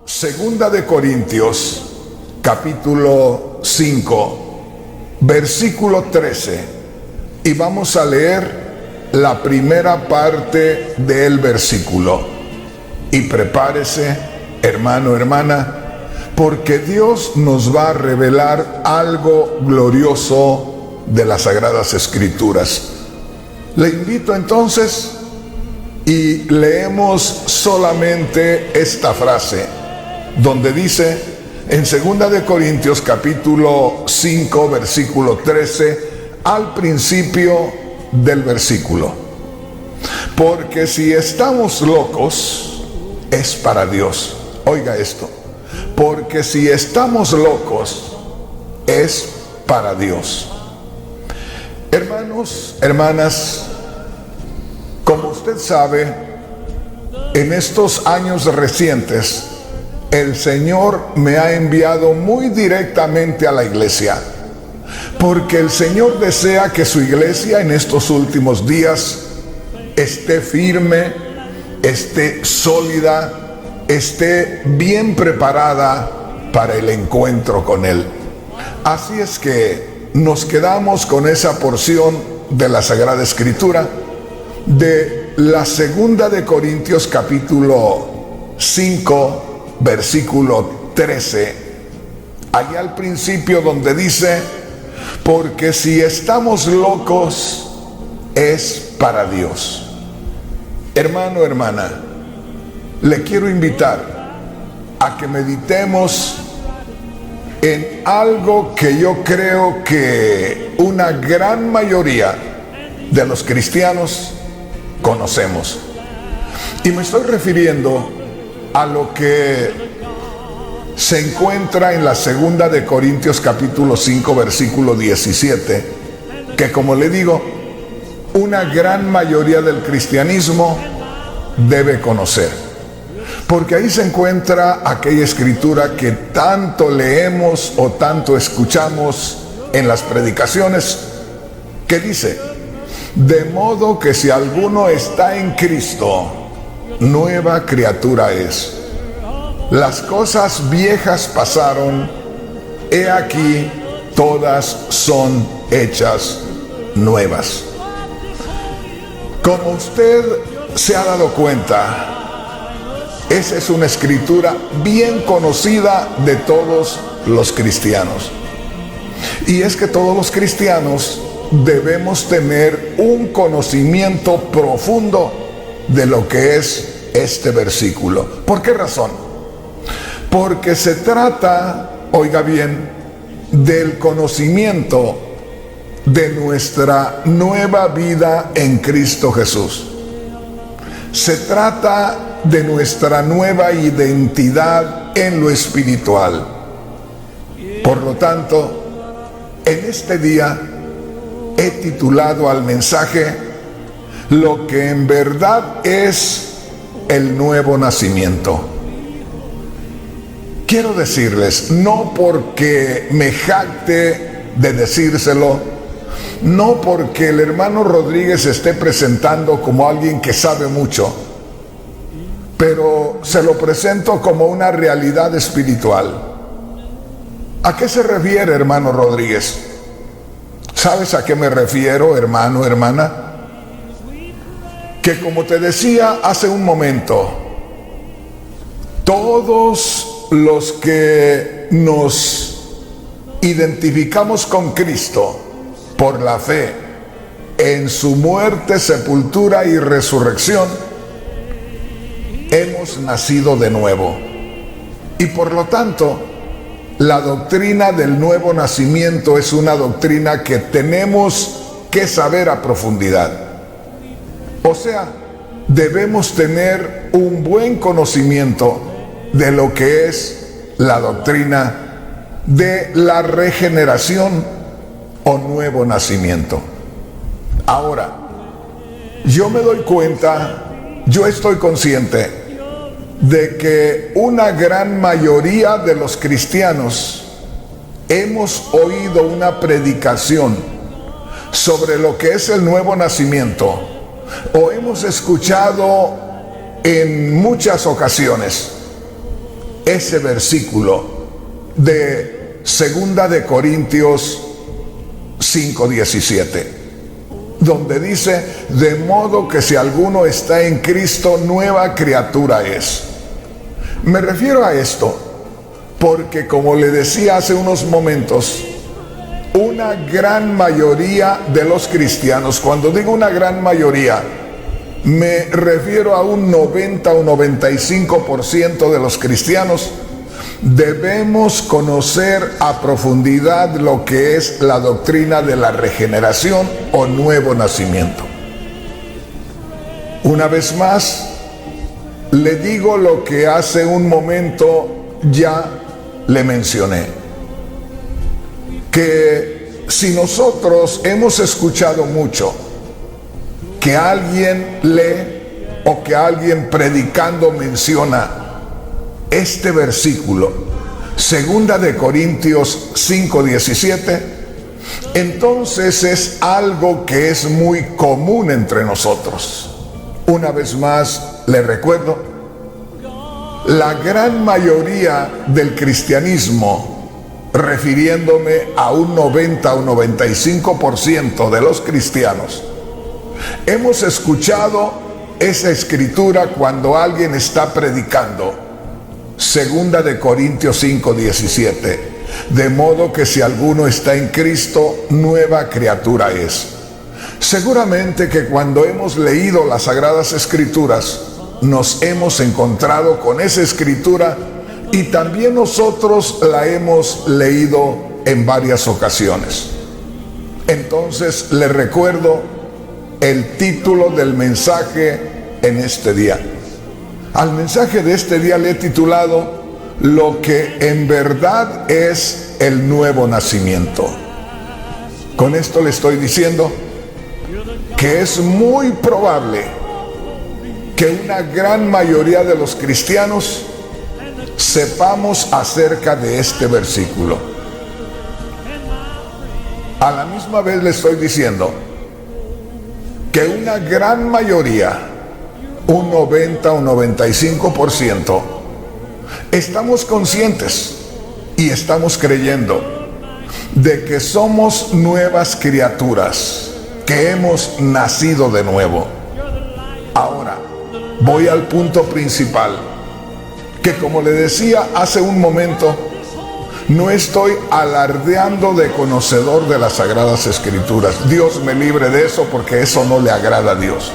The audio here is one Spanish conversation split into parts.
Segunda de Corintios, capítulo 5, versículo 13. Y vamos a leer la primera parte del versículo. Y prepárese, hermano, hermana, porque Dios nos va a revelar algo glorioso de las Sagradas Escrituras. Le invito entonces y leemos solamente esta frase, donde dice en 2 de Corintios capítulo 5 versículo 13, al principio del versículo: porque si estamos locos, es para Dios. Oiga esto: porque si estamos locos, es para Dios. Hermanos, hermanas, como usted sabe, en estos años recientes, el Señor me ha enviado muy directamente a la iglesia, porque el Señor desea que su iglesia en estos últimos días esté firme, esté sólida, esté bien preparada para el encuentro con Él. Así es que nos quedamos con esa porción de la Sagrada Escritura de la Segunda de Corintios capítulo 5 versículo 13, allá al principio, donde dice: porque si estamos locos, es para Dios. Hermano, hermana, le quiero invitar a que meditemos en algo que yo creo que una gran mayoría de los cristianos conocemos. Y me estoy refiriendo a lo que se encuentra en la Segunda de Corintios capítulo 5 versículo 17, que, como le digo, una gran mayoría del cristianismo debe conocer. Porque ahí se encuentra aquella escritura que tanto leemos o tanto escuchamos en las predicaciones, que dice: de modo que si alguno está en Cristo, nueva criatura es. Las cosas viejas pasaron, he aquí todas son hechas nuevas. Como usted se ha dado cuenta, esa es una escritura bien conocida de todos los cristianos. Y es que todos los cristianos debemos tener un conocimiento profundo de lo que es este versículo. ¿Por qué razón? Porque se trata, oiga bien, del conocimiento de nuestra nueva vida en Cristo Jesús. Se trata de nuestra nueva identidad en lo espiritual. Por lo tanto, en este día he titulado al mensaje: lo que en verdad es el nuevo nacimiento. Quiero decirles, no porque me jacte de decírselo, no porque el hermano Rodríguez se esté presentando como alguien que sabe mucho, pero se lo presento como una realidad espiritual. ¿A qué se refiere, hermano Rodríguez? ¿Sabes a qué me refiero, hermano, hermana? Que, como te decía hace un momento, todos los que nos identificamos con Cristo por la fe en su muerte, sepultura y resurrección, hemos nacido de nuevo. Y por lo tanto, la doctrina del nuevo nacimiento es una doctrina que tenemos que saber a profundidad. O sea, debemos tener un buen conocimiento de lo que es la doctrina de la regeneración o nuevo nacimiento. Ahora, yo me doy cuenta, yo estoy consciente de que una gran mayoría de los cristianos hemos oído una predicación sobre lo que es el nuevo nacimiento, o hemos escuchado en muchas ocasiones ese versículo de 2 de Corintios 5:17, donde dice: de modo que si alguno está en Cristo, nueva criatura es. Me refiero a esto porque, como le decía hace unos momentos, una gran mayoría de los cristianos, cuando digo una gran mayoría, me refiero a un 90 o 95% de los cristianos, debemos conocer a profundidad lo que es la doctrina de la regeneración o nuevo nacimiento. Una vez más, le digo lo que hace un momento ya le mencioné, que si nosotros hemos escuchado mucho que alguien lee o que alguien predicando menciona este versículo, 2 de Corintios 5:17, entonces es algo que es muy común entre nosotros. Una vez más, le recuerdo, la gran mayoría del cristianismo, refiriéndome a un 90 o 95% de los cristianos, hemos escuchado esa escritura cuando alguien está predicando 2 de Corintios 5:17, de modo que si alguno está en Cristo, nueva criatura es. Seguramente que cuando hemos leído las Sagradas Escrituras, nos hemos encontrado con esa escritura y también nosotros la hemos leído en varias ocasiones. Entonces le recuerdo el título del mensaje en este día. Al mensaje de este día le he titulado: lo que en verdad es el nuevo nacimiento. Con esto le estoy diciendo que es muy probable que una gran mayoría de los cristianos sepamos acerca de este versículo. A la misma vez le estoy diciendo que una gran mayoría, un 90 o 95%, estamos conscientes y estamos creyendo de que somos nuevas criaturas, que hemos nacido de nuevo. Ahora, voy al punto principal, que como le decía hace un momento, no estoy alardeando de conocedor de las Sagradas Escrituras. Dios me libre de eso, porque eso no le agrada a Dios.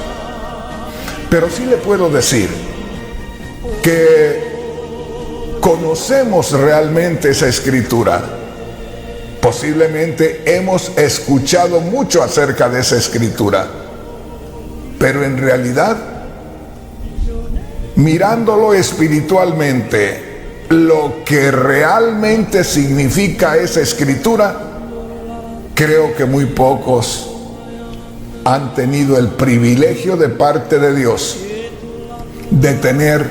Pero sí le puedo decir que conocemos realmente esa escritura. Posiblemente hemos escuchado mucho acerca de esa escritura, pero en realidad, mirándolo espiritualmente, lo que realmente significa esa escritura, creo que muy pocos han tenido el privilegio de parte de Dios de tener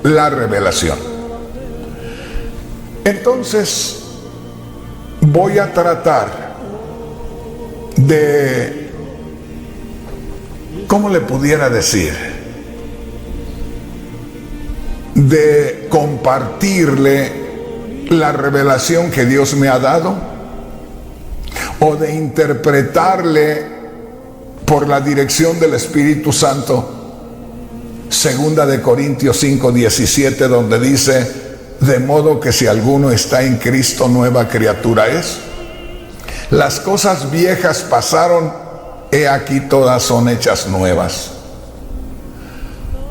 la revelación. Entonces, voy a tratar de, ¿cómo le pudiera decir?, de compartirle la revelación que Dios me ha dado, o de interpretarle por la dirección del Espíritu Santo 2 de Corintios 5:17, donde dice: de modo que si alguno está en Cristo, nueva criatura es. Las cosas viejas pasaron, he aquí todas son hechas nuevas.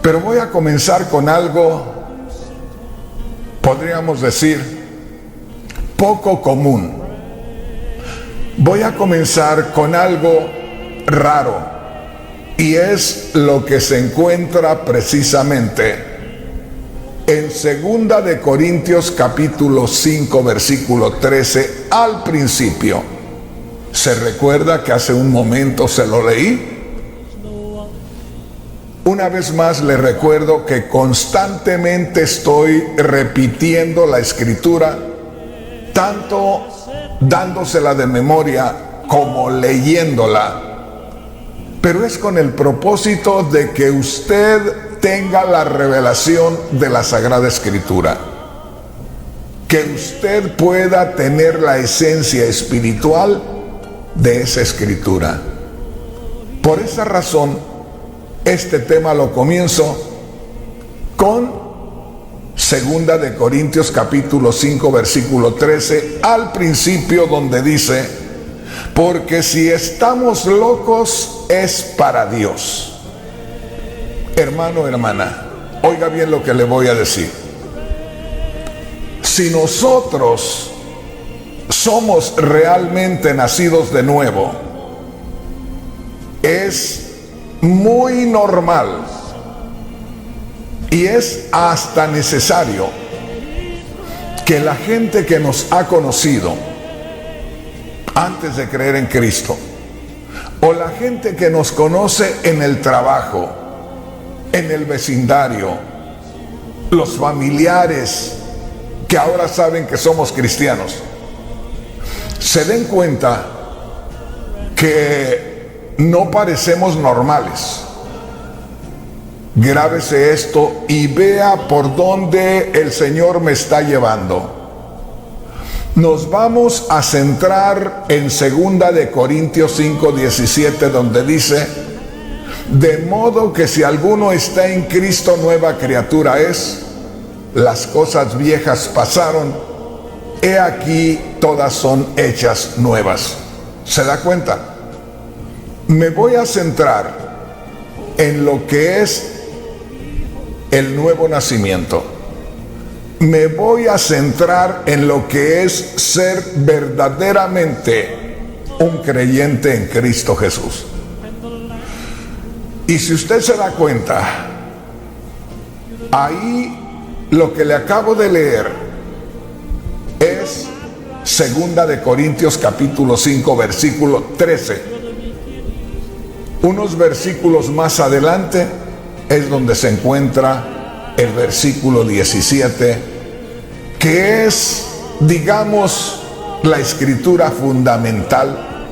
Pero voy a comenzar con algo, podríamos decir, poco común. Voy a comenzar con algo raro, y es lo que se encuentra precisamente en 2 de Corintios capítulo 5 versículo 13, al principio. ¿Se recuerda que hace un momento se lo leí? Una vez más le recuerdo que constantemente estoy repitiendo la escritura, tanto dándosela de memoria como leyéndola, pero es con el propósito de que usted tenga la revelación de la Sagrada Escritura. que usted pueda tener la esencia espiritual de esa escritura. Por esa razón, este tema lo comienzo con 2 de Corintios capítulo 5 versículo 13 al principio, donde dice: porque si estamos locos es para Dios. Hermano, hermana, oiga bien lo que le voy a decir. Si nosotros somos realmente nacidos de nuevo, es muy normal y es hasta necesario que la gente que nos ha conocido antes de creer en Cristo, o la gente que nos conoce en el trabajo, en el vecindario, los familiares que ahora saben que somos cristianos, se den cuenta que no parecemos normales. Grábese esto y vea por dónde el Señor me está llevando. Nos vamos a centrar en 2 de Corintios 5:17, donde dice: de modo que si alguno está en Cristo, nueva criatura es, las cosas viejas pasaron, he aquí todas son hechas nuevas. ¿Se da cuenta? Me voy a centrar en lo que es el nuevo nacimiento. Me voy a centrar en lo que es ser verdaderamente un creyente en Cristo Jesús. Y si usted se da cuenta, ahí lo que le acabo de leer es 2 de Corintios capítulo 5 versículo 13. Unos versículos más adelante es donde se encuentra el versículo 17, que es, digamos, la escritura fundamental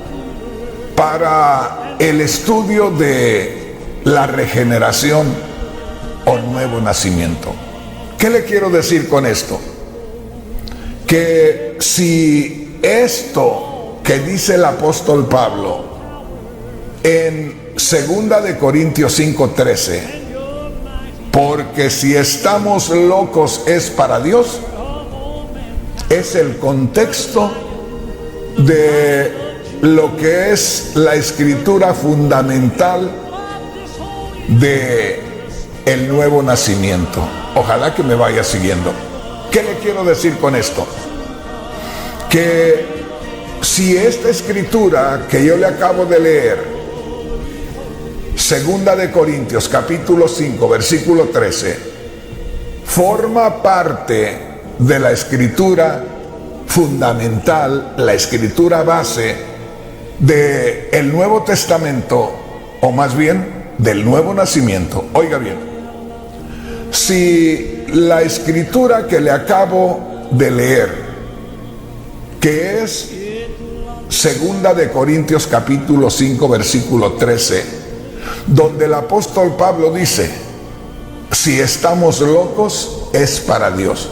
para el estudio de la regeneración o nuevo nacimiento. ¿Qué le quiero decir con esto? Que si esto que dice el apóstol Pablo en 2 de Corintios 5:13, porque si estamos locos es para Dios, es el contexto de lo que es la escritura fundamental de el nuevo nacimiento. Ojalá que me vaya siguiendo. ¿Qué le quiero decir con esto? Que si esta escritura que yo le acabo de leer, 2 de Corintios capítulo 5 versículo 13, forma parte de la escritura fundamental, la escritura base del Nuevo Testamento, o más bien del nuevo nacimiento. Oiga bien, si la escritura que le acabo de leer, que es 2 de Corintios capítulo 5 versículo 13, donde el apóstol Pablo dice: si estamos locos es para Dios.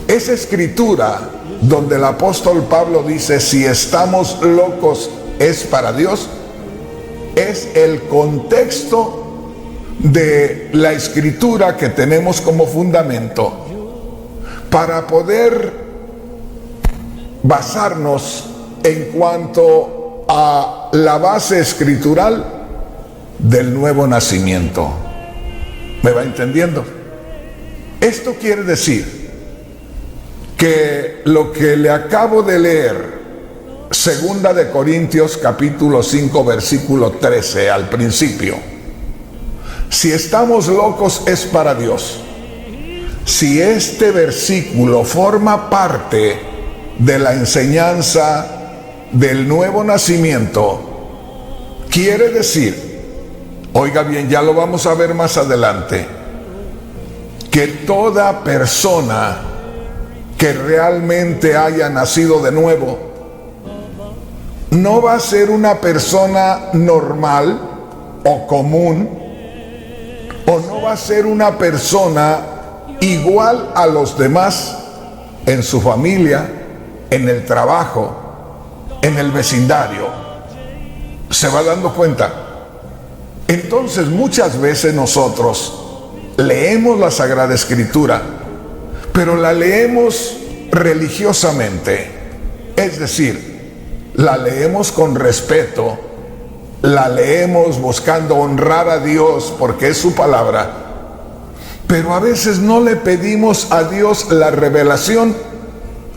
Esa escritura donde el apóstol Pablo dice: si estamos locos es para Dios, es el contexto de la escritura que tenemos como fundamento para poder basarnos en cuanto a la base escritural del nuevo nacimiento. ¿Me va entendiendo? Esto quiere decir que lo que le acabo de leer, 2 de Corintios capítulo 5 versículo 13 al principio, si estamos locos es para Dios. Si este versículo forma parte de la enseñanza del nuevo nacimiento, quiere decir, oiga bien, ya lo vamos a ver más adelante, que toda persona que realmente haya nacido de nuevo no va a ser una persona normal o común, o no va a ser una persona igual a los demás en su familia, en el trabajo, en el vecindario, se va dando cuenta. Entonces muchas veces nosotros leemos la Sagrada Escritura, pero la leemos religiosamente, es decir, la leemos con respeto, la leemos buscando honrar a Dios porque es su palabra, pero a veces no le pedimos a Dios la revelación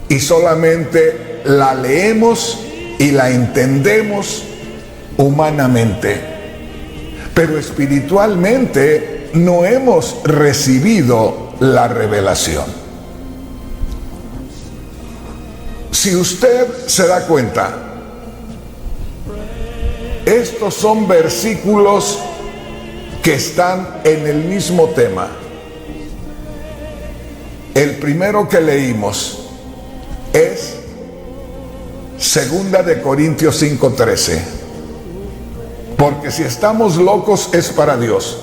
y solamente la leemos y la entendemos humanamente, pero espiritualmente no hemos recibido la revelación. Si usted se da cuenta, estos son versículos que están en el mismo tema. El primero que leímos es 2 de Corintios 5:13. Porque si estamos locos es para Dios.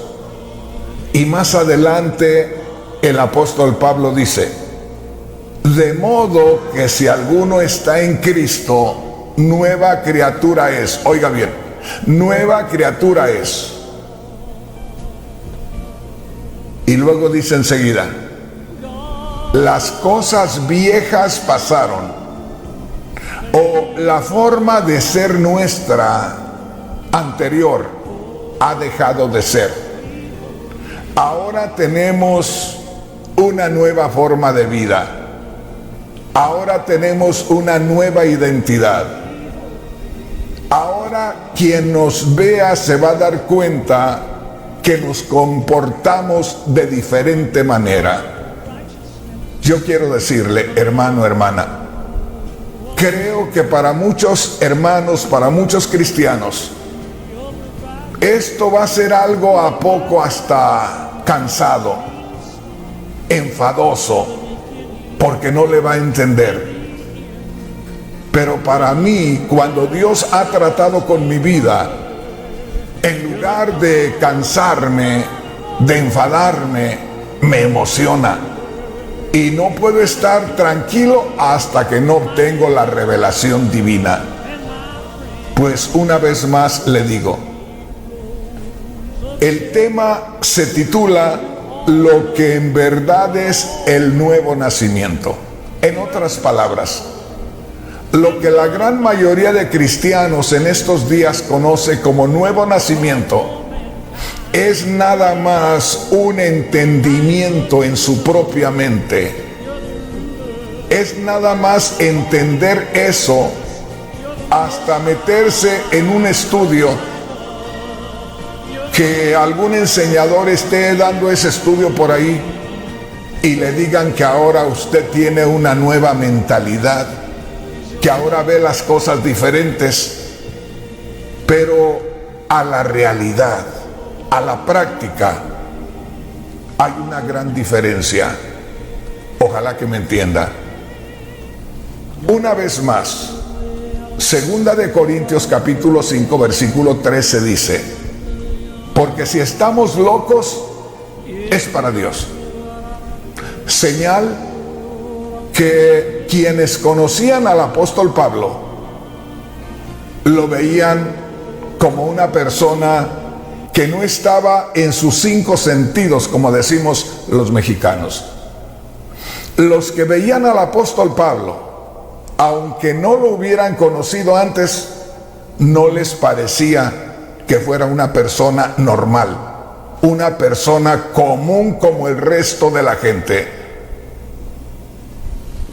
Y más adelante el apóstol Pablo dice: de modo que si alguno está en Cristo, nueva criatura es. Oiga bien, nueva criatura es. Y luego dice enseguida: las cosas viejas pasaron, o la forma de ser nuestra anterior ha dejado de ser. Ahora tenemos una nueva forma de vida. Ahora tenemos una nueva identidad. Ahora quien nos vea se va a dar cuenta que nos comportamos de diferente manera. Yo quiero decirle, hermano, hermana, creo que para muchos hermanos, para muchos cristianos, esto va a ser algo a poco hasta cansado, enfadoso, porque no le va a entender. Pero para mí, cuando Dios ha tratado con mi vida, en lugar de cansarme, de enfadarme, me emociona. Y no puedo estar tranquilo hasta que no obtengo la revelación divina. Pues una vez más le digo, el tema se titula lo que en verdad es el nuevo nacimiento. En otras palabras, lo que la gran mayoría de cristianos en estos días conoce como nuevo nacimiento es nada más un entendimiento en su propia mente. Es nada más entender eso hasta meterse en un estudio, que algún enseñador esté dando ese estudio por ahí y le digan que ahora usted tiene una nueva mentalidad, que ahora ve las cosas diferentes, pero a la realidad, a la práctica, hay una gran diferencia. Ojalá que me entienda. Una vez más, 2 de Corintios capítulo 5 versículo 13 dice: porque si estamos locos es para Dios. Señal que quienes conocían al apóstol Pablo lo veían como una persona que no estaba en sus 5 sentidos, como decimos los mexicanos. Los que veían al apóstol Pablo, aunque no lo hubieran conocido antes, no les parecía que fuera una persona normal, una persona común como el resto de la gente.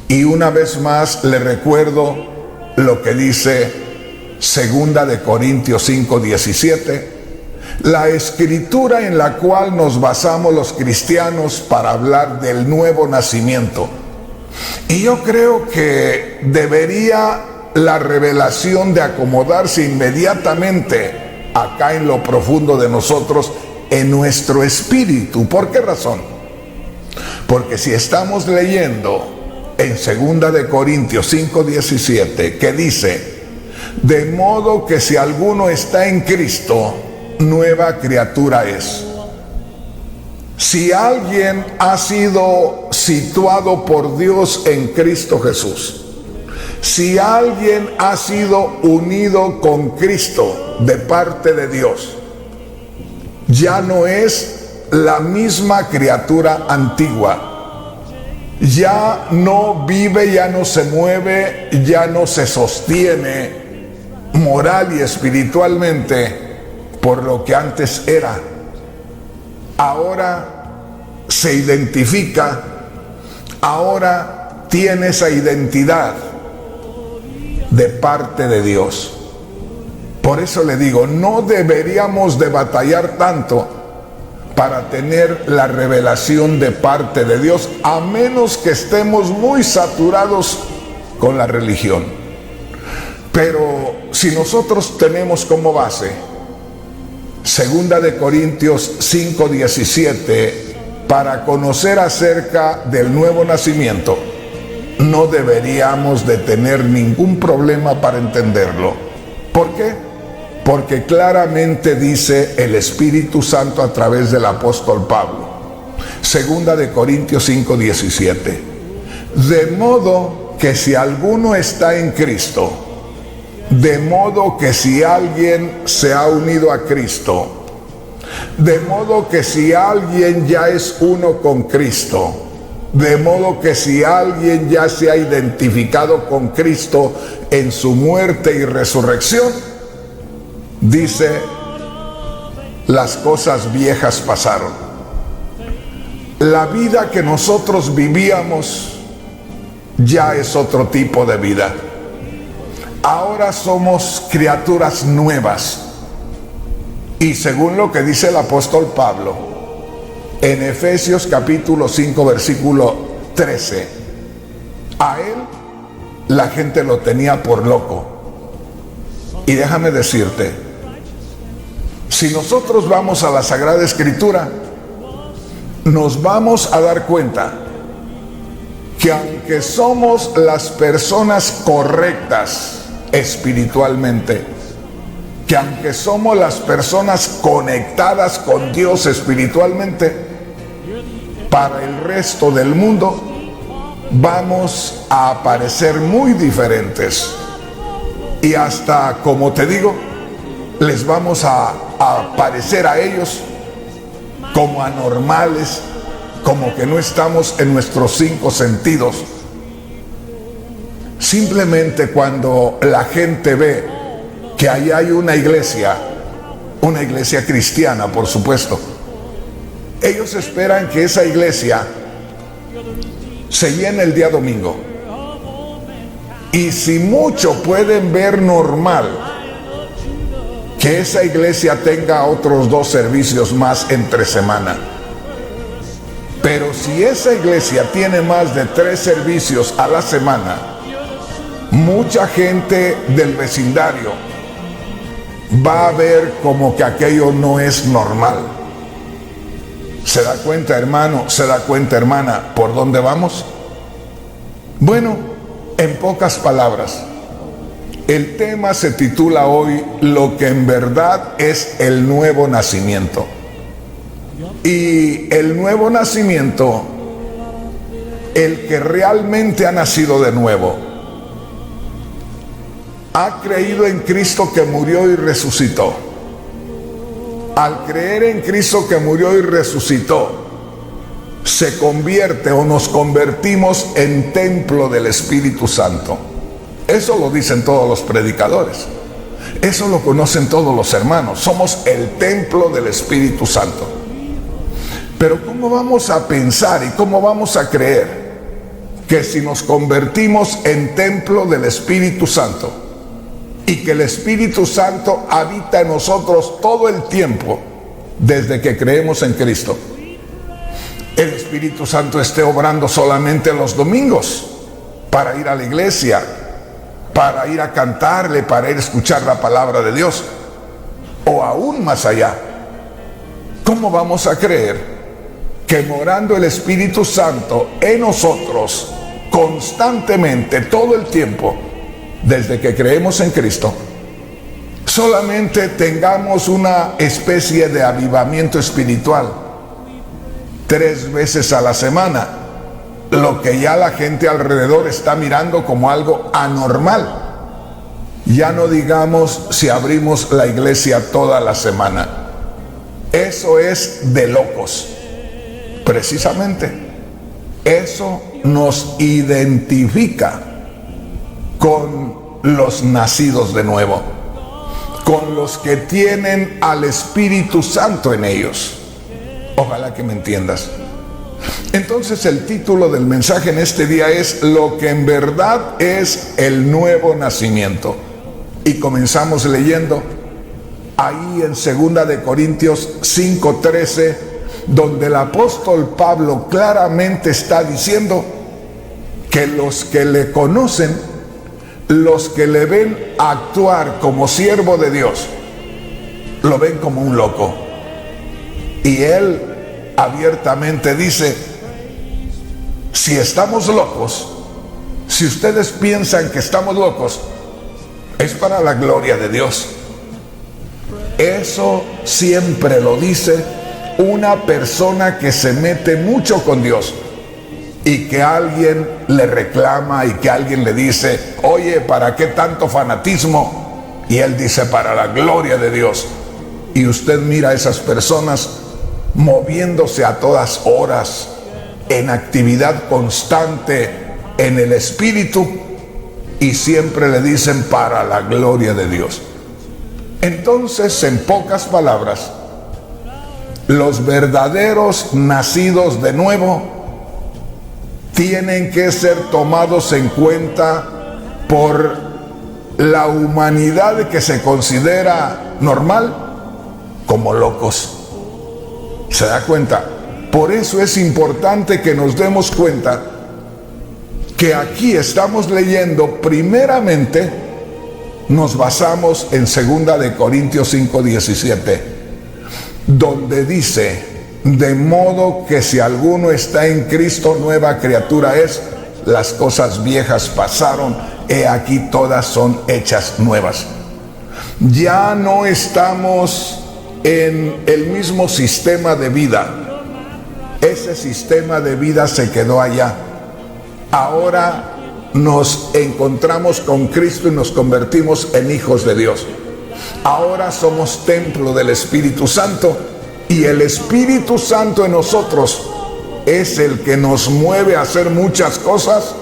Y una vez más le recuerdo lo que dice 2 de Corintios 5:17, la escritura en la cual nos basamos los cristianos para hablar del nuevo nacimiento. Y yo creo que debería la revelación de acomodarse inmediatamente acá en lo profundo de nosotros, en nuestro espíritu. ¿Por qué razón? Porque si estamos leyendo en 2 de Corintios 5:17, que dice: de modo que si alguno está en Cristo, nueva criatura es. Si alguien ha sido situado por Dios en Cristo Jesús, si alguien ha sido unido con Cristo de parte de Dios, ya no es la misma criatura antigua. Ya no vive, ya no se mueve, ya no se sostiene moral y espiritualmente por lo que antes era. Ahora se identifica, ahora tiene esa identidad de parte de Dios. Por eso le digo, no deberíamos de batallar tanto para tener la revelación de parte de Dios, a menos que estemos muy saturados con la religión. Pero si nosotros tenemos como base 2 Corintios 5:17, para conocer acerca del nuevo nacimiento, no deberíamos de tener ningún problema para entenderlo. ¿Por qué? Porque claramente dice el Espíritu Santo a través del apóstol Pablo. 2 Corintios 5:17. De modo que si alguno está en Cristo, de modo que si alguien se ha unido a Cristo, de modo que si alguien ya es uno con Cristo, de modo que si alguien ya se ha identificado con Cristo en su muerte y resurrección, dice, las cosas viejas pasaron. La vida que nosotros vivíamos ya es otro tipo de vida. Ahora somos criaturas nuevas. Y según lo que dice el apóstol Pablo en Efesios capítulo 5 versículo 13, a él la gente lo tenía por loco. Y déjame decirte, si nosotros vamos a la Sagrada Escritura, nos vamos a dar cuenta que aunque somos las personas correctas espiritualmente, que aunque somos las personas conectadas con Dios espiritualmente, para el resto del mundo vamos a aparecer muy diferentes. Y hasta, como te digo, les vamos a parecer a ellos como anormales, como que no estamos en nuestros 5 sentidos. Simplemente cuando la gente ve que ahí hay una iglesia cristiana, por supuesto, ellos esperan que esa iglesia se llene el día domingo. Y si mucho pueden ver normal que esa iglesia tenga otros 2 servicios más entre semana. Pero si esa iglesia tiene más de 3 servicios a la semana, mucha gente del vecindario va a ver como que aquello no es normal. ¿Se da cuenta, hermano? ¿Se da cuenta, hermana, por dónde vamos? Bueno, en pocas palabras, el tema se titula hoy Lo que en verdad es el nuevo nacimiento. Y el nuevo nacimiento, el que realmente ha nacido de nuevo, ha creído en Cristo que murió y resucitó. Al creer en Cristo que murió y resucitó, se convierte o nos convertimos en templo del Espíritu Santo. Eso lo dicen todos los predicadores. Eso lo conocen todos los hermanos. Somos el templo del Espíritu Santo. Pero ¿cómo vamos a pensar y cómo vamos a creer que si nos convertimos en templo del Espíritu Santo y que el Espíritu Santo habita en nosotros todo el tiempo desde que creemos en Cristo, el Espíritu Santo esté obrando solamente los domingos para ir a la iglesia, para ir a cantarle, para ir a escuchar la palabra de Dios, o aún más allá? ¿Cómo vamos a creer que morando el Espíritu Santo en nosotros constantemente, todo el tiempo, desde que creemos en Cristo, solamente tengamos una especie de avivamiento espiritual 3 veces a la semana, lo que ya la gente alrededor está mirando como algo anormal. Ya no digamos si abrimos la iglesia toda la semana. Eso es de locos. Precisamente, eso nos identifica con los nacidos de nuevo, con los que tienen al Espíritu Santo en ellos. Ojalá que me entiendas. Entonces el título del mensaje en este día es lo que en verdad es el nuevo nacimiento. Y comenzamos leyendo ahí en 2 de Corintios 5:13, donde el apóstol Pablo claramente está diciendo que los que le conocen, los que le ven actuar como siervo de Dios, lo ven como un loco. Y él abiertamente dice, si estamos locos, si ustedes piensan que estamos locos, es para la gloria de Dios. Eso siempre lo dice una persona que se mete mucho con Dios y que alguien le reclama y que alguien le dice, oye, ¿para qué tanto fanatismo? Y él dice, para la gloria de Dios. Y usted mira a esas personas moviéndose a todas horas, en actividad constante, en el Espíritu, y siempre le dicen para la gloria de Dios. Entonces, en pocas palabras, los verdaderos nacidos de nuevo tienen que ser tomados en cuenta por la humanidad que se considera normal como locos. ¿Se da cuenta? Por eso es importante que nos demos cuenta que aquí estamos leyendo, primeramente nos basamos en 2 de Corintios 5:17, donde dice, de modo que si alguno está en Cristo, nueva criatura es, las cosas viejas pasaron, he aquí todas son hechas nuevas. Ya no estamos en el mismo sistema de vida. Ese sistema de vida se quedó allá. Ahora nos encontramos con Cristo y nos convertimos en hijos de Dios. Ahora somos templo del Espíritu Santo, y el Espíritu Santo en nosotros es el que nos mueve a hacer muchas cosas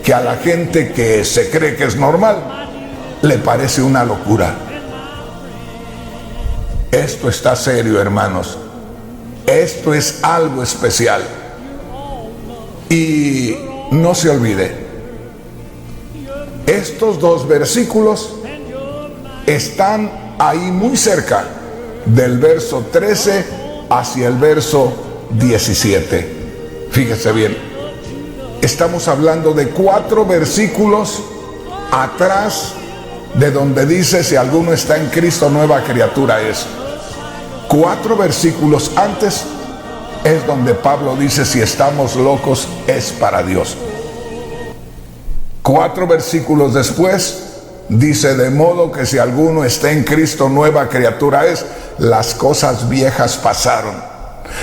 que a la gente que se cree que es normal le parece una locura. Esto está serio, hermanos. Esto es algo especial. Y no se olvide, estos 2 versículos están ahí muy cerca del verso 13 hacia el verso 17. Fíjese bien, estamos hablando de 4 versículos atrás de donde dice, si alguno está en Cristo, nueva criatura es. 4 versículos antes es donde Pablo dice, si estamos locos es para Dios. 4 versículos después dice, de modo que si alguno está en Cristo, nueva criatura es, las cosas viejas pasaron.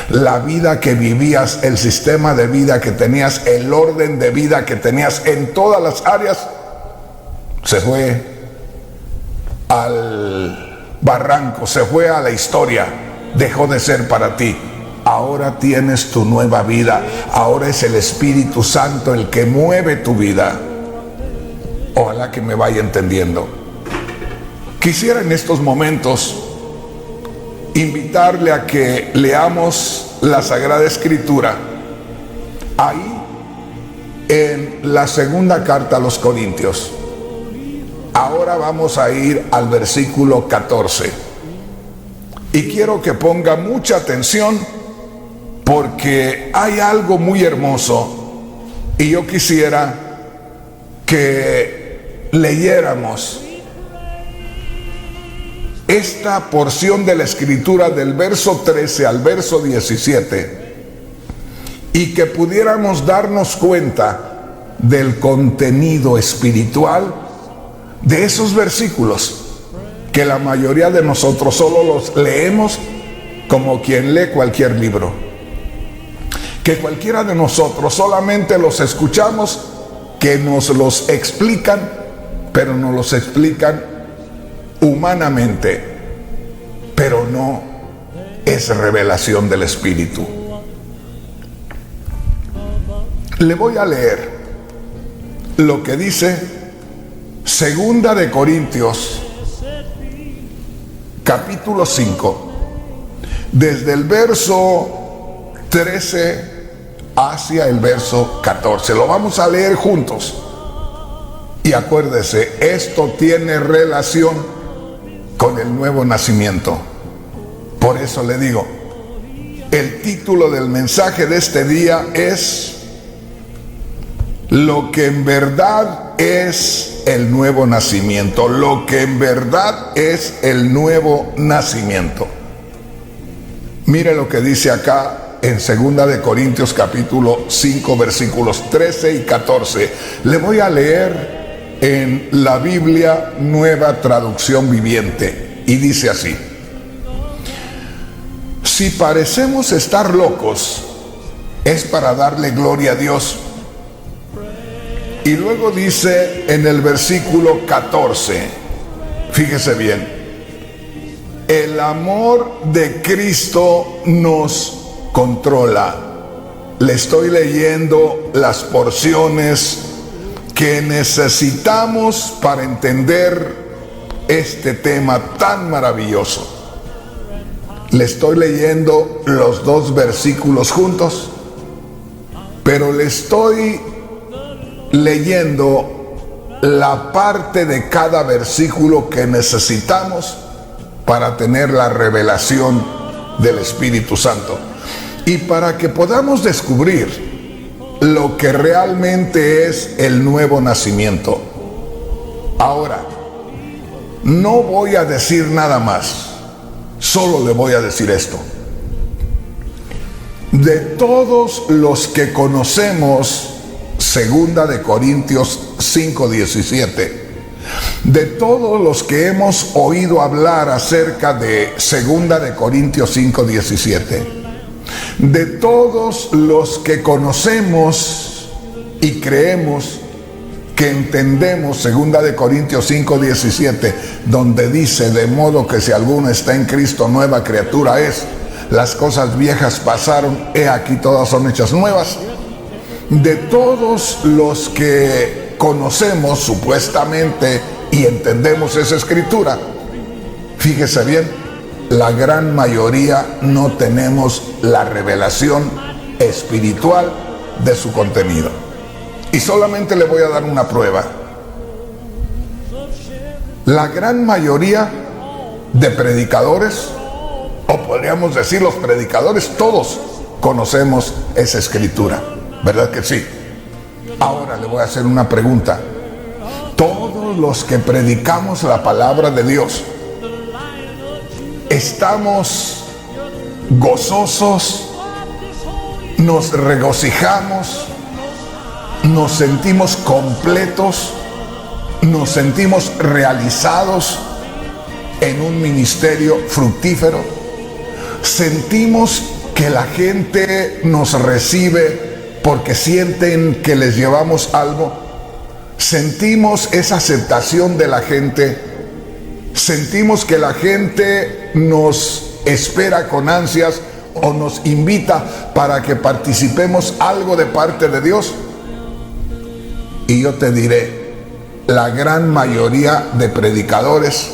La vida que vivías, el sistema de vida que tenías, el orden de vida que tenías en todas las áreas, se fue al barranco, se fue a la historia, dejó de ser para ti. Ahora tienes tu nueva vida. Ahora es el Espíritu Santo el que mueve tu vida. Ojalá que me vaya entendiendo. Quisiera en estos momentos invitarle a que leamos la Sagrada Escritura ahí en la 2ª carta a los Corintios. Ahora vamos a ir al versículo 14 y quiero que ponga mucha atención, porque hay algo muy hermoso y yo quisiera que leyéramos esta porción de la Escritura del verso 13 al verso 17 y que pudiéramos darnos cuenta del contenido espiritual de esos versículos que la mayoría de nosotros solo los leemos como quien lee cualquier libro. que cualquiera de nosotros solamente los escuchamos, que nos los explican, pero nos los explican humanamente, pero no es revelación del Espíritu. Le voy a leer lo que dice Segunda de Corintios, capítulo 5, desde el verso 13 hacia el verso 14. Lo vamos a leer juntos. Y acuérdese, esto tiene relación con el nuevo nacimiento. Por eso le digo, el título del mensaje de este día es lo que en verdad es el nuevo nacimiento. Lo que en verdad es el nuevo nacimiento. Mire lo que dice acá en 2 de Corintios capítulo 5 versículos 13 y 14. Le voy a leer en la Biblia Nueva Traducción Viviente y dice así: si parecemos estar locos, es para darle gloria a Dios. Y luego dice en el versículo 14, fíjese bien, el amor de Cristo nos controla. Le estoy leyendo las porciones que necesitamos para entender este tema tan maravilloso. Le estoy leyendo los dos versículos juntos, pero le estoy leyendo la parte de cada versículo que necesitamos para tener la revelación del Espíritu Santo y para que podamos descubrir lo que realmente es el nuevo nacimiento. Ahora, no voy a decir nada más, solo le voy a decir esto. De todos los que conocemos 2 de Corintios 5:17, de todos los que hemos oído hablar acerca de 2 de Corintios 5:17, de todos los que conocemos y creemos que entendemos 2 de Corintios 5:17, donde dice: de modo que si alguno está en Cristo, nueva criatura es, las cosas viejas pasaron, he aquí todas son hechas nuevas. De todos los que conocemos supuestamente y entendemos esa escritura, fíjese bien, la gran mayoría no tenemos la revelación espiritual de su contenido. Y solamente le voy a dar una prueba. La gran mayoría de predicadores, o podríamos decir los predicadores, todos conocemos esa escritura, ¿verdad que sí? Ahora le voy a hacer una pregunta. Todos los que predicamos la palabra de Dios, ¿estamos gozosos? ¿Nos regocijamos? ¿Nos sentimos completos? ¿Nos sentimos realizados en un ministerio fructífero? ¿Sentimos que la gente nos recibe porque sienten que les llevamos algo? ¿Sentimos esa aceptación de la gente? ¿Sentimos que la gente nos espera con ansias o nos invita para que participemos algo de parte de Dios? Y yo te diré, la gran mayoría de predicadores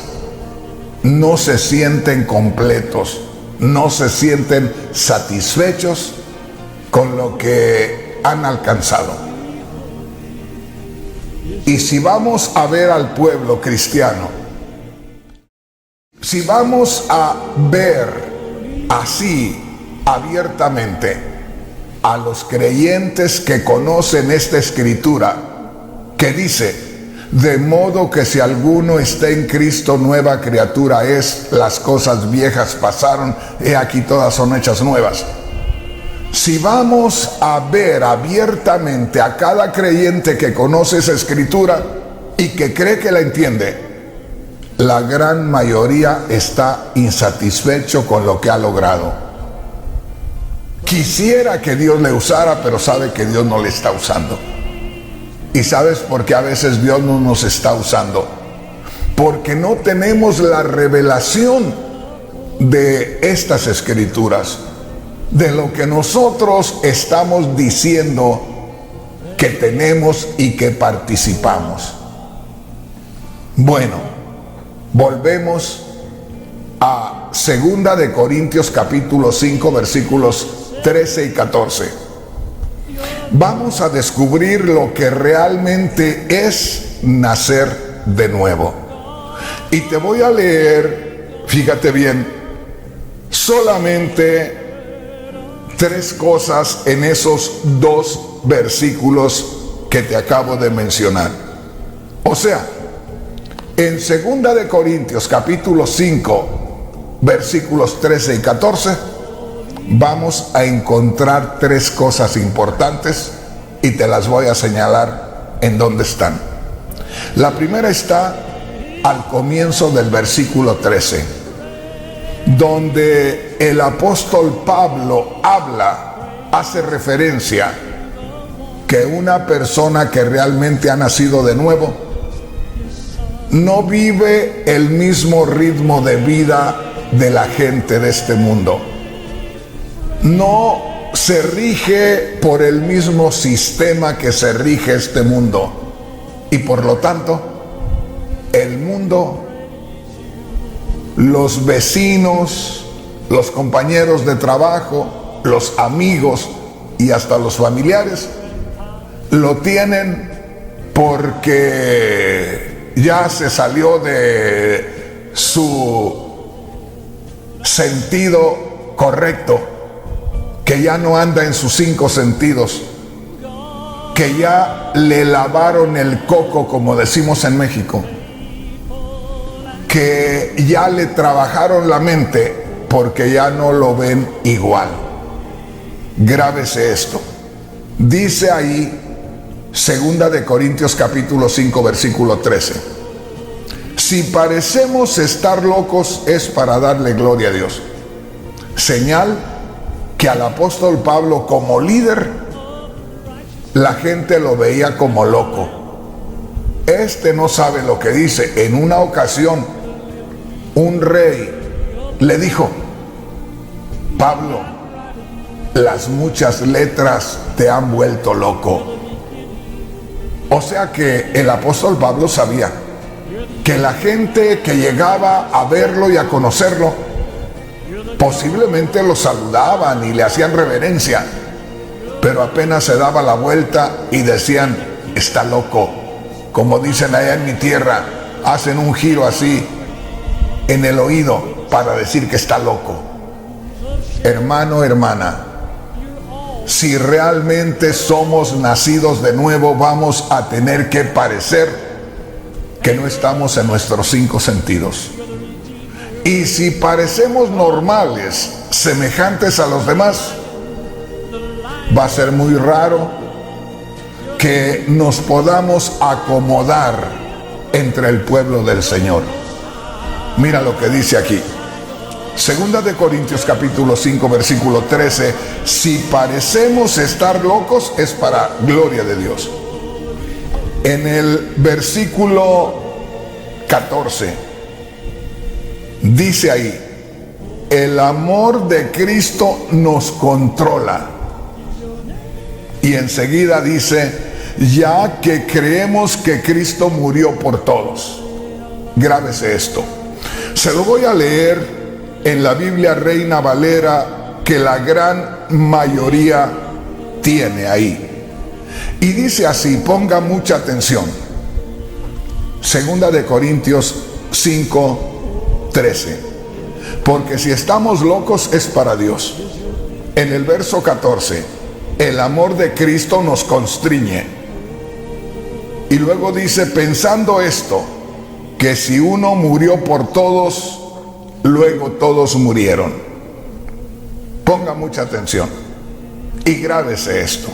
no se sienten completos, no se sienten satisfechos con lo que han alcanzado. Y si vamos a ver al pueblo cristiano, si vamos a ver así abiertamente a los creyentes que conocen esta escritura, que dice: de modo que si alguno está en Cristo, nueva criatura es, las cosas viejas pasaron, he aquí todas son hechas nuevas. Si vamos a ver abiertamente a cada creyente que conoce esa escritura y que cree que la entiende, la gran mayoría está insatisfecho con lo que ha logrado. quisiera que Dios le usara, pero sabe que Dios no le está usando. ¿Y sabes por qué a veces Dios no nos está usando? Porque no tenemos la revelación de estas escrituras, de lo que nosotros estamos diciendo que tenemos y que participamos. Bueno, volvemos a 2 de Corintios capítulo 5 versículos 13 y 14. Vamos a descubrir lo que realmente es nacer de nuevo. Y te voy a leer, fíjate bien, solamente 3 cosas en esos 2 versículos que te acabo de mencionar. O sea, en 2 de Corintios capítulo 5 versículos 13 y 14 vamos a encontrar 3 cosas importantes y te las voy a señalar en dónde están. La primera está al comienzo del versículo 13, donde el apóstol Pablo hace referencia que una persona que realmente ha nacido de nuevo no vive el mismo ritmo de vida de la gente de este mundo. No se rige por el mismo sistema que se rige este mundo. Y por lo tanto, el mundo, los vecinos, los compañeros de trabajo, los amigos y hasta los familiares lo tienen porque ya se salió de su sentido correcto, que ya no anda en sus 5 sentidos, que ya le lavaron el coco, como decimos en México, que ya le trabajaron la mente porque ya no lo ven igual. Grábese esto. Dice ahí 2 de Corintios capítulo 5 versículo 13. Si parecemos estar locos es para darle gloria a Dios. Señal que al apóstol Pablo como líder, la gente lo veía como loco. Este no sabe lo que dice. En una ocasión, un rey le dijo: Pablo, las muchas letras te han vuelto loco. O sea que el apóstol Pablo sabía que la gente que llegaba a verlo y a conocerlo, posiblemente lo saludaban y le hacían reverencia, pero apenas se daba la vuelta y decían: está loco. Como dicen allá en mi tierra, hacen un giro así en el oído para decir que está loco. Hermano, hermana, si realmente somos nacidos de nuevo, vamos a tener que parecer que no estamos en nuestros 5 sentidos. Y si parecemos normales, semejantes a los demás, va a ser muy raro que nos podamos acomodar entre el pueblo del Señor. Mira lo que dice aquí. 2 de Corintios capítulo 5 versículo 13. Si parecemos estar locos es para gloria de Dios. En el versículo 14 dice ahí: el amor de Cristo nos controla. Y enseguida dice: ya que creemos que Cristo murió por todos. Grábese esto. Se lo voy a leer en la Biblia Reina Valera, que la gran mayoría tiene ahí. Y dice así, ponga mucha atención. 2 de Corintios 5, 13. Porque si estamos locos es para Dios. En el verso 14, el amor de Cristo nos constriñe. Y luego dice: pensando esto, que si uno murió por todos, luego todos murieron. Ponga mucha atención y grábese esto.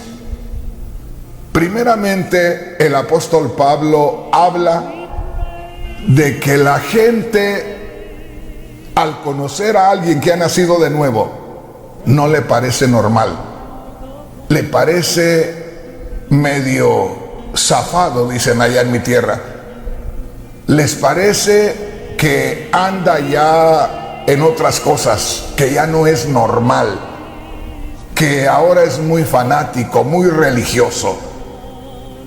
Primeramente, el apóstol Pablo habla de que la gente, al conocer a alguien que ha nacido de nuevo, no le parece normal, le parece medio zafado, dicen allá en mi tierra. Les parece que anda ya en otras cosas, que ya no es normal, que ahora es muy fanático, muy religioso.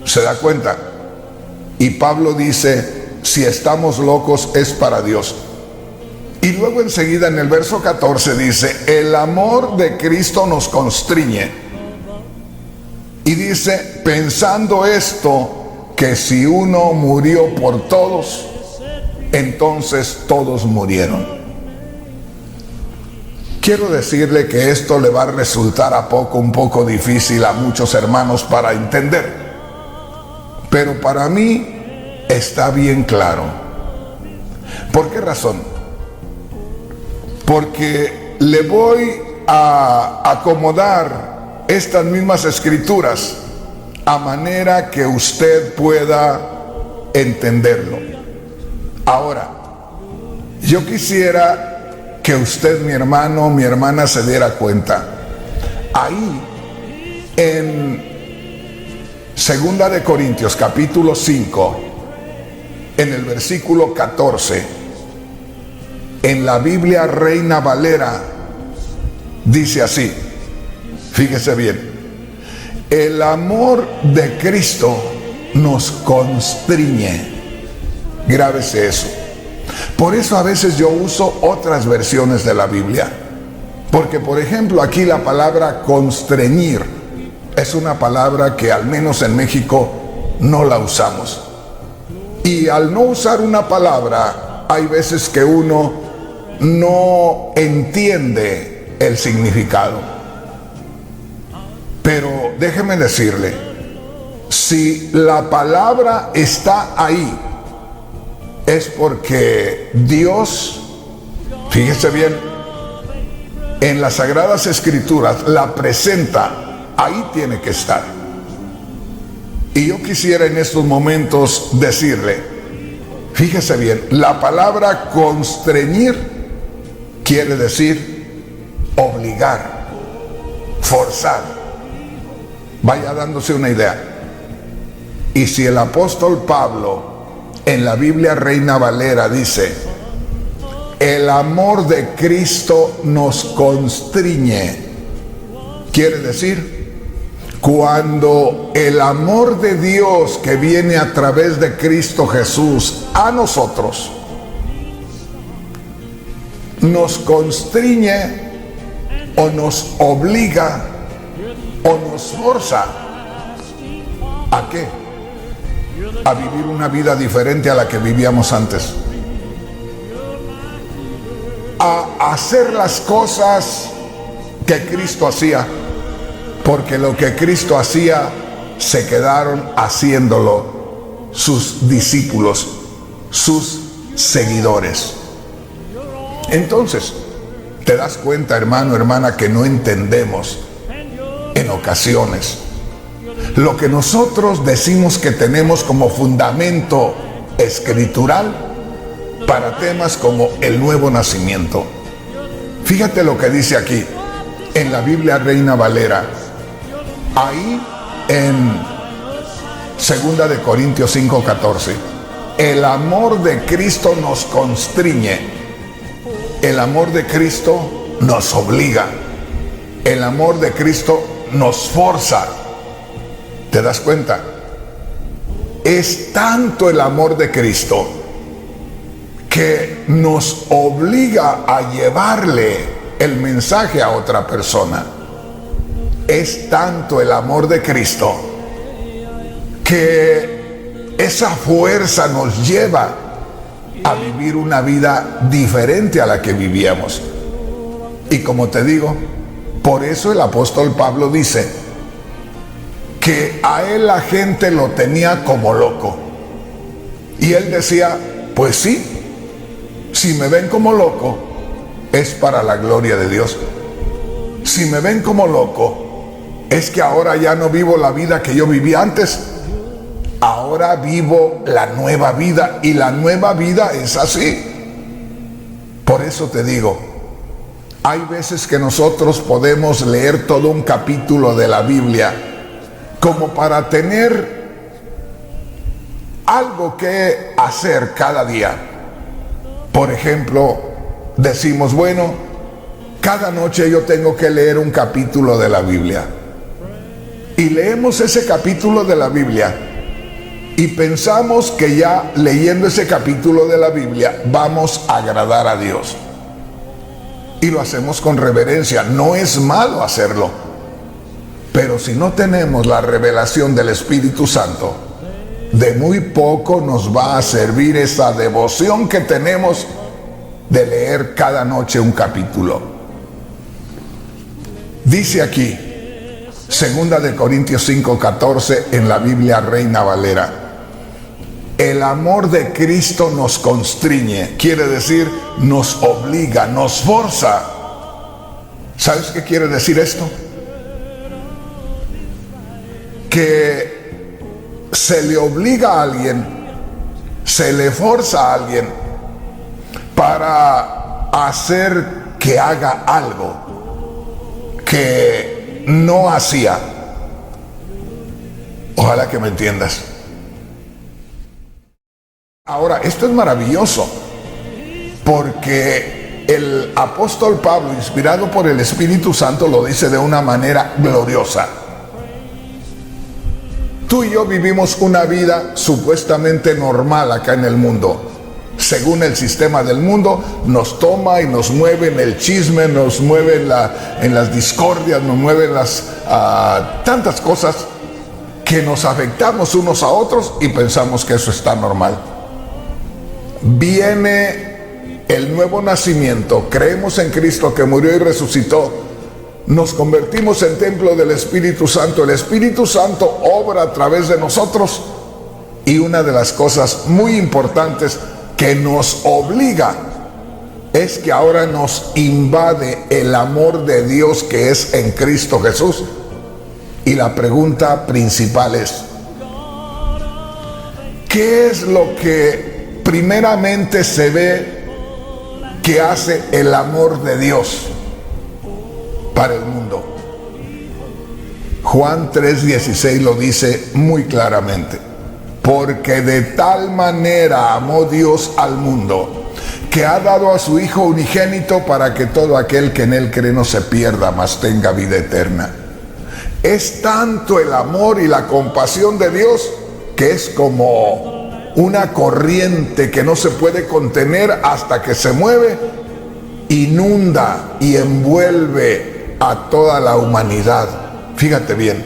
¿Se da cuenta? Y Pablo dice, si estamos locos es para Dios. Y luego enseguida en el verso 14 dice, el amor de Cristo nos constriñe. Y dice, pensando esto, que si uno murió por todos, entonces todos murieron. Quiero decirle que esto le va a resultar un poco difícil a muchos hermanos para entender. Pero para mí está bien claro. ¿Por qué razón? Porque le voy a acomodar estas mismas escrituras a manera que usted pueda entenderlo. Ahora, yo quisiera que usted, mi hermano, mi hermana, se diera cuenta. Ahí, en 2 de Corintios, capítulo 5, en el versículo 14, en la Biblia Reina Valera, dice así, fíjese bien, el amor de Cristo nos constriñe. Grábese eso. Por eso a veces yo uso otras versiones de la Biblia, porque por ejemplo aquí la palabra constreñir es una palabra que al menos en México no la usamos. Y al no usar una palabra, hay veces que uno no entiende el significado. Pero déjeme decirle, si la palabra está ahí, es porque Dios, fíjese bien, en las Sagradas Escrituras la presenta, ahí tiene que estar. Y yo quisiera en estos momentos decirle, fíjese bien, la palabra constreñir quiere decir obligar, forzar. Vaya dándose una idea. Y si el apóstol Pablo en la Biblia Reina Valera dice, el amor de Cristo nos constriñe, quiere decir, cuando el amor de Dios que viene a través de Cristo Jesús a nosotros nos constriñe o nos obliga o nos forza, ¿a qué? A vivir una vida diferente a la que vivíamos antes, a hacer las cosas que Cristo hacía, porque lo que Cristo hacía se quedaron haciéndolo sus discípulos, sus seguidores. Entonces, te das cuenta, hermano, hermana, que no entendemos en ocasiones lo que nosotros decimos que tenemos como fundamento escritural para temas como el nuevo nacimiento. Fíjate lo que dice aquí en la Biblia Reina Valera, ahí en 2 de Corintios 5:14, el amor de Cristo nos constriñe. El amor de Cristo nos obliga. El amor de Cristo nos forza. ¿Te das cuenta? Es tanto el amor de Cristo que nos obliga a llevarle el mensaje a otra persona. Es tanto el amor de Cristo que esa fuerza nos lleva a vivir una vida diferente a la que vivíamos. Y como te digo, por eso el apóstol Pablo dice que a él la gente lo tenía como loco. Y él decía, pues sí, si me ven como loco, es para la gloria de Dios. Si me ven como loco, es que ahora ya no vivo la vida que yo vivía antes. Ahora vivo la nueva vida, y la nueva vida es así. Por eso te digo, Hay veces que nosotros podemos leer todo un capítulo de la Biblia como para tener algo que hacer cada día. Por ejemplo, decimos, bueno, cada noche yo tengo que leer un capítulo de la Biblia. Y leemos ese capítulo de la Biblia y pensamos que ya leyendo ese capítulo de la Biblia vamos a agradar a Dios. Y lo hacemos con reverencia. No es malo hacerlo. Pero si no tenemos la revelación del Espíritu Santo, de muy poco nos va a servir esa devoción que tenemos de leer cada noche un capítulo. Dice aquí, 2 Corintios 5:14 en la Biblia Reina Valera: el amor de Cristo nos constriñe, quiere decir nos obliga, nos forza. ¿Sabes qué quiere decir esto? Que se le obliga a alguien, se le forza a alguien para hacer que haga algo que no hacía. Ojalá que me entiendas. Ahora, esto es maravilloso, porque el apóstol Pablo, inspirado por el Espíritu Santo, lo dice de una manera gloriosa. Tú y yo vivimos una vida supuestamente normal acá en el mundo. Según el sistema del mundo, nos toma y nos mueve en el chisme, nos mueve en las discordias, nos mueve en tantas cosas que nos afectamos unos a otros y pensamos que eso está normal. Viene el nuevo nacimiento, creemos en Cristo que murió y resucitó, nos convertimos en templo del Espíritu Santo, el Espíritu Santo obra a través de nosotros y una de las cosas muy importantes que nos obliga es que ahora nos invade el amor de Dios que es en Cristo Jesús. Y la pregunta principal es, ¿qué es lo que primeramente se ve que hace el amor de Dios para el mundo? Juan 3:16 lo dice muy claramente: porque de tal manera amó Dios al mundo, que ha dado a su Hijo unigénito para que todo aquel que en él cree no se pierda, mas tenga vida eterna. Es tanto el amor y la compasión de Dios que es como una corriente que no se puede contener hasta que se mueve, inunda y envuelve a toda la humanidad. Fíjate bien.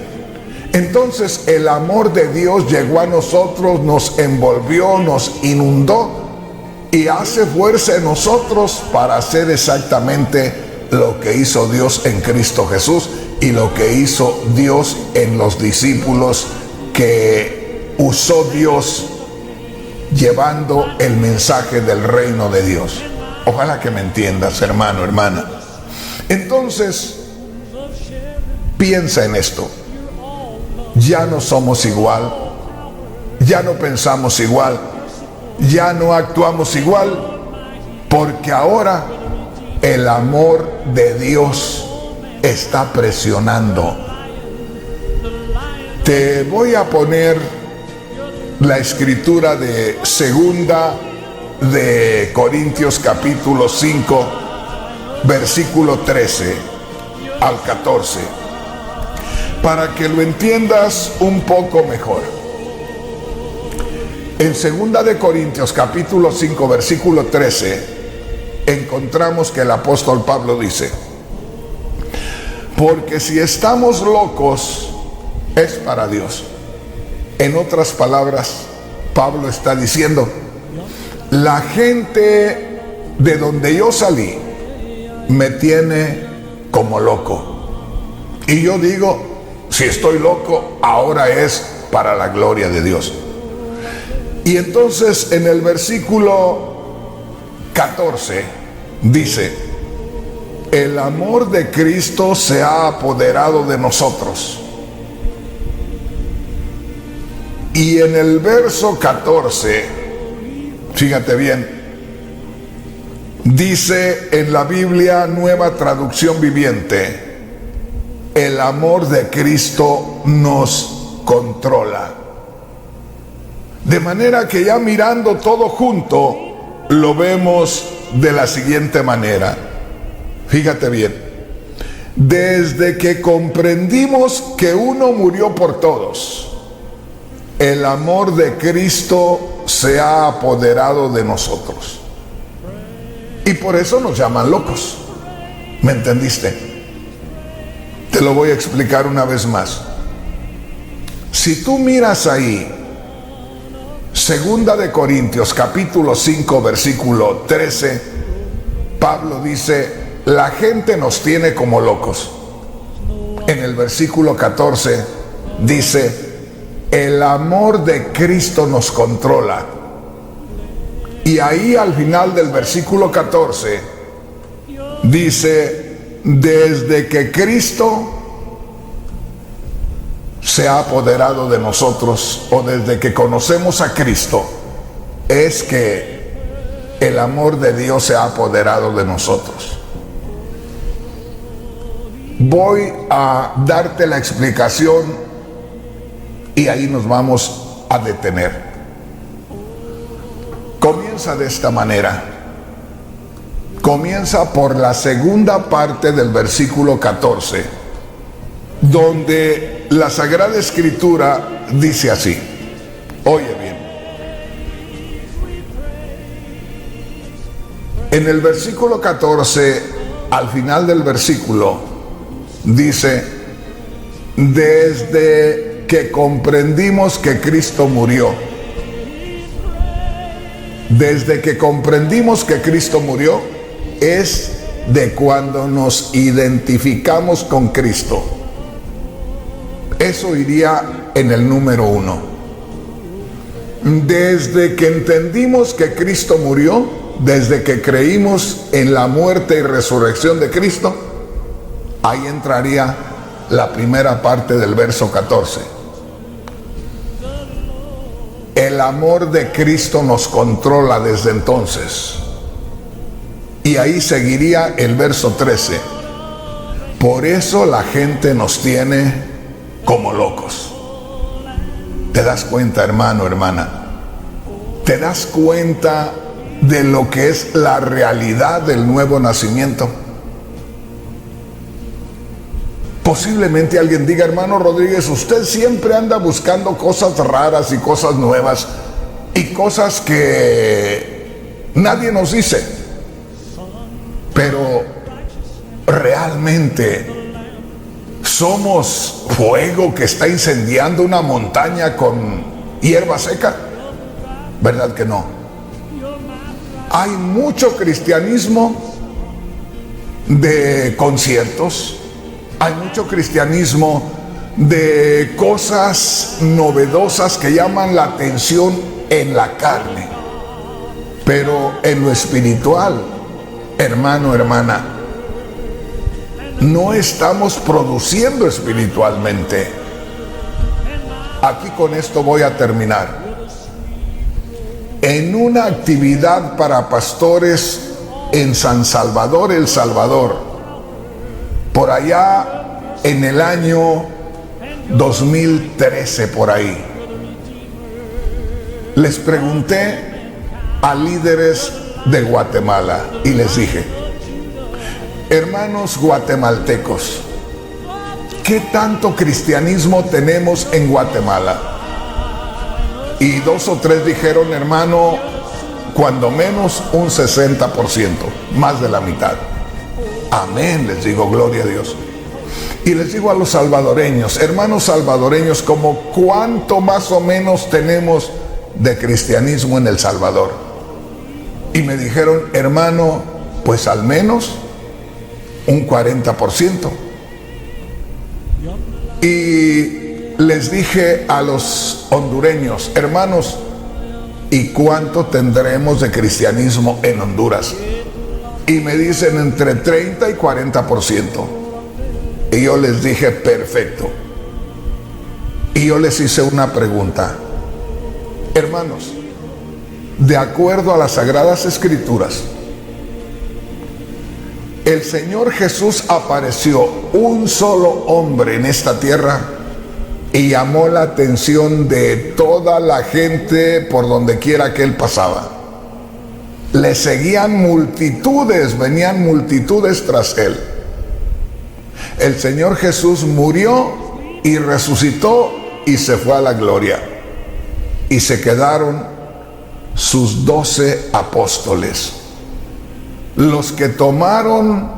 Entonces el amor de Dios llegó a nosotros, nos envolvió, nos inundó y hace fuerza en nosotros para hacer exactamente lo que hizo Dios en Cristo Jesús y lo que hizo Dios en los discípulos que usó Dios llevando el mensaje del reino de Dios. Ojalá que me entiendas, hermano, hermana. Entonces, piensa en esto. Ya no somos igual, ya no pensamos igual, ya no actuamos igual, porque ahora el amor de Dios está presionando. Te voy a poner la escritura de 2 de Corintios capítulo 5, versículo 13 al 14, para que lo entiendas un poco mejor. En 2 de Corintios capítulo 5, versículo 13, encontramos que el apóstol Pablo dice: porque si estamos locos, es para Dios. En otras palabras, Pablo está diciendo: la gente de donde yo salí me tiene como loco. Y yo digo, si estoy loco, ahora es para la gloria de Dios. Y entonces en el versículo 14 dice: el amor de Cristo se ha apoderado de nosotros. Y en el verso 14, fíjate bien, fíjate bien, Dice en la Biblia Nueva Traducción Viviente, el amor de Cristo nos controla. De manera que ya mirando todo junto, lo vemos de la siguiente manera. Fíjate bien. Desde que comprendimos que uno murió por todos, el amor de Cristo se ha apoderado de nosotros. Y por eso nos llaman locos. ¿Me entendiste? Te lo voy a explicar una vez más. Si tú miras ahí, Segunda de Corintios, capítulo 5, versículo 13, Pablo dice, la gente nos tiene como locos. En el versículo 14 dice, el amor de Cristo nos controla. Y ahí al final del versículo 14 dice, desde que Cristo se ha apoderado de nosotros, o desde que conocemos a Cristo, es que el amor de Dios se ha apoderado de nosotros. Voy a darte la explicación y ahí nos vamos a detener. Comienza de esta manera. Comienza por la segunda parte del versículo 14, donde la Sagrada Escritura dice así. Oye bien. En el versículo 14, al final del versículo, dice, desde que comprendimos que Cristo murió. Desde que comprendimos que Cristo murió, es de cuando nos identificamos con Cristo. Eso iría en el número 1. Desde que entendimos que Cristo murió, desde que creímos en la muerte y resurrección de Cristo, ahí entraría la primera parte del verso 14. El amor de Cristo nos controla desde entonces. Y ahí seguiría el verso 13. Por eso la gente nos tiene como locos. ¿Te das cuenta, hermano, hermana? ¿Te das cuenta de lo que es la realidad del nuevo nacimiento? Posiblemente alguien diga, hermano Rodríguez, usted siempre anda buscando cosas raras y cosas nuevas y cosas que nadie nos dice. Pero realmente ¿somos fuego que está incendiando una montaña con hierba seca? ¿Verdad que no? Hay mucho cristianismo de conciertos, hay mucho cristianismo de cosas novedosas que llaman la atención en la carne, pero en lo espiritual, hermano, hermana, no estamos produciendo espiritualmente. Aquí con esto voy a terminar. En una actividad para pastores en San Salvador, El Salvador, por allá en el año 2013, por ahí, les pregunté a líderes de Guatemala y les dije, hermanos guatemaltecos, ¿qué tanto cristianismo tenemos en Guatemala? Y 2 o 3 dijeron, hermano, cuando menos un 60%, más de la mitad. Amén, les digo, gloria a Dios. Y les digo a los salvadoreños, hermanos salvadoreños, como cuánto más o menos tenemos de cristianismo en El Salvador. Y me dijeron, hermano, pues al menos un 40%. Y les dije a los hondureños, hermanos, ¿y cuánto tendremos de cristianismo en Honduras? Y me dicen entre 30 y 40%. Y yo les dije, perfecto. Y yo les hice una pregunta. Hermanos, de acuerdo a las Sagradas Escrituras, el Señor Jesús apareció un solo hombre en esta tierra y llamó la atención de toda la gente por donde quiera que él pasaba. Le seguían multitudes, venían multitudes tras él. El Señor Jesús murió y resucitó y se fue a la gloria. Y se quedaron sus 12 apóstoles, los que tomaron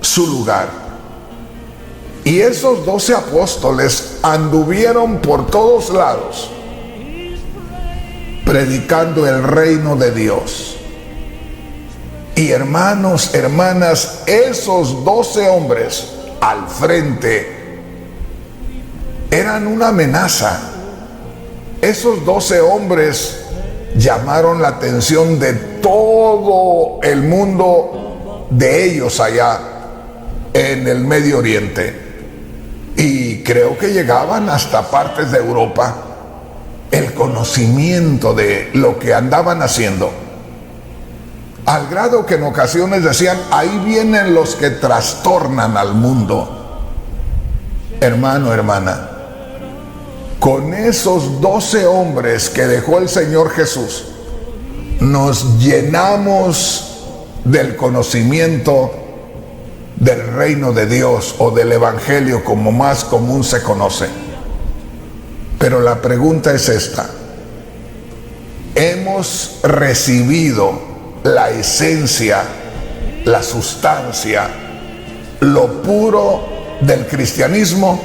su lugar. Y esos 12 apóstoles anduvieron por todos lados, predicando el reino de Dios. Y hermanos, hermanas, esos 12 hombres al frente eran una amenaza. Esos 12 hombres llamaron la atención de todo el mundo de ellos allá en el Medio Oriente. Y creo que llegaban hasta partes de Europa el conocimiento de lo que andaban haciendo. Al grado que en ocasiones decían, ahí vienen los que trastornan al mundo. Hermano, hermana, con esos 12 hombres que dejó el Señor Jesús, nos llenamos del conocimiento del reino de Dios o del Evangelio, como más común se conoce. Pero la pregunta es esta: ¿hemos recibido la esencia, la sustancia, lo puro del cristianismo,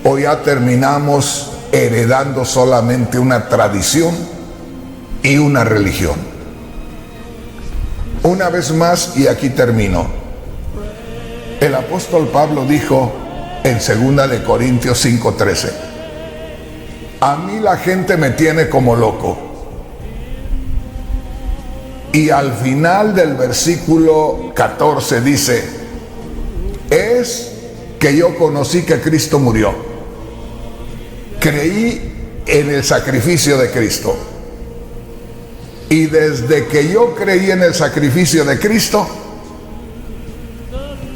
o ya terminamos heredando solamente una tradición y una religión? Una vez más, y aquí termino, el apóstol Pablo dijo en 2 de Corintios 5:13, a mí la gente me tiene como loco. Y al final del versículo 14 dice, es que yo conocí que Cristo murió. Creí en el sacrificio de Cristo. Y desde que yo creí en el sacrificio de Cristo,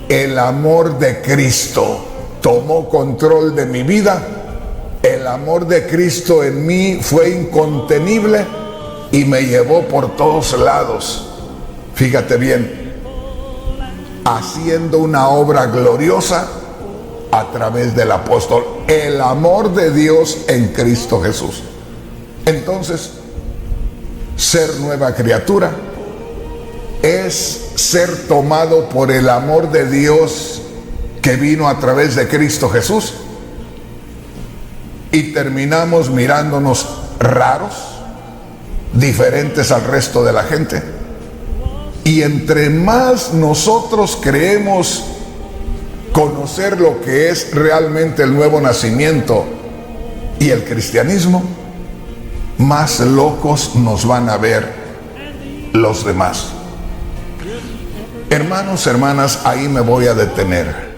el amor de Cristo tomó control de mi vida. El amor de Cristo en mí fue incontenible y me llevó por todos lados. Fíjate bien, haciendo una obra gloriosa a través del apóstol, el amor de Dios en Cristo Jesús. Entonces, ser nueva criatura es ser tomado por el amor de Dios que vino a través de Cristo Jesús, y terminamos mirándonos raros, diferentes al resto de la gente. Y entre más nosotros creemos conocer lo que es realmente el nuevo nacimiento y el cristianismo, más locos nos van a ver los demás. Hermanos, hermanas, ahí me voy a detener.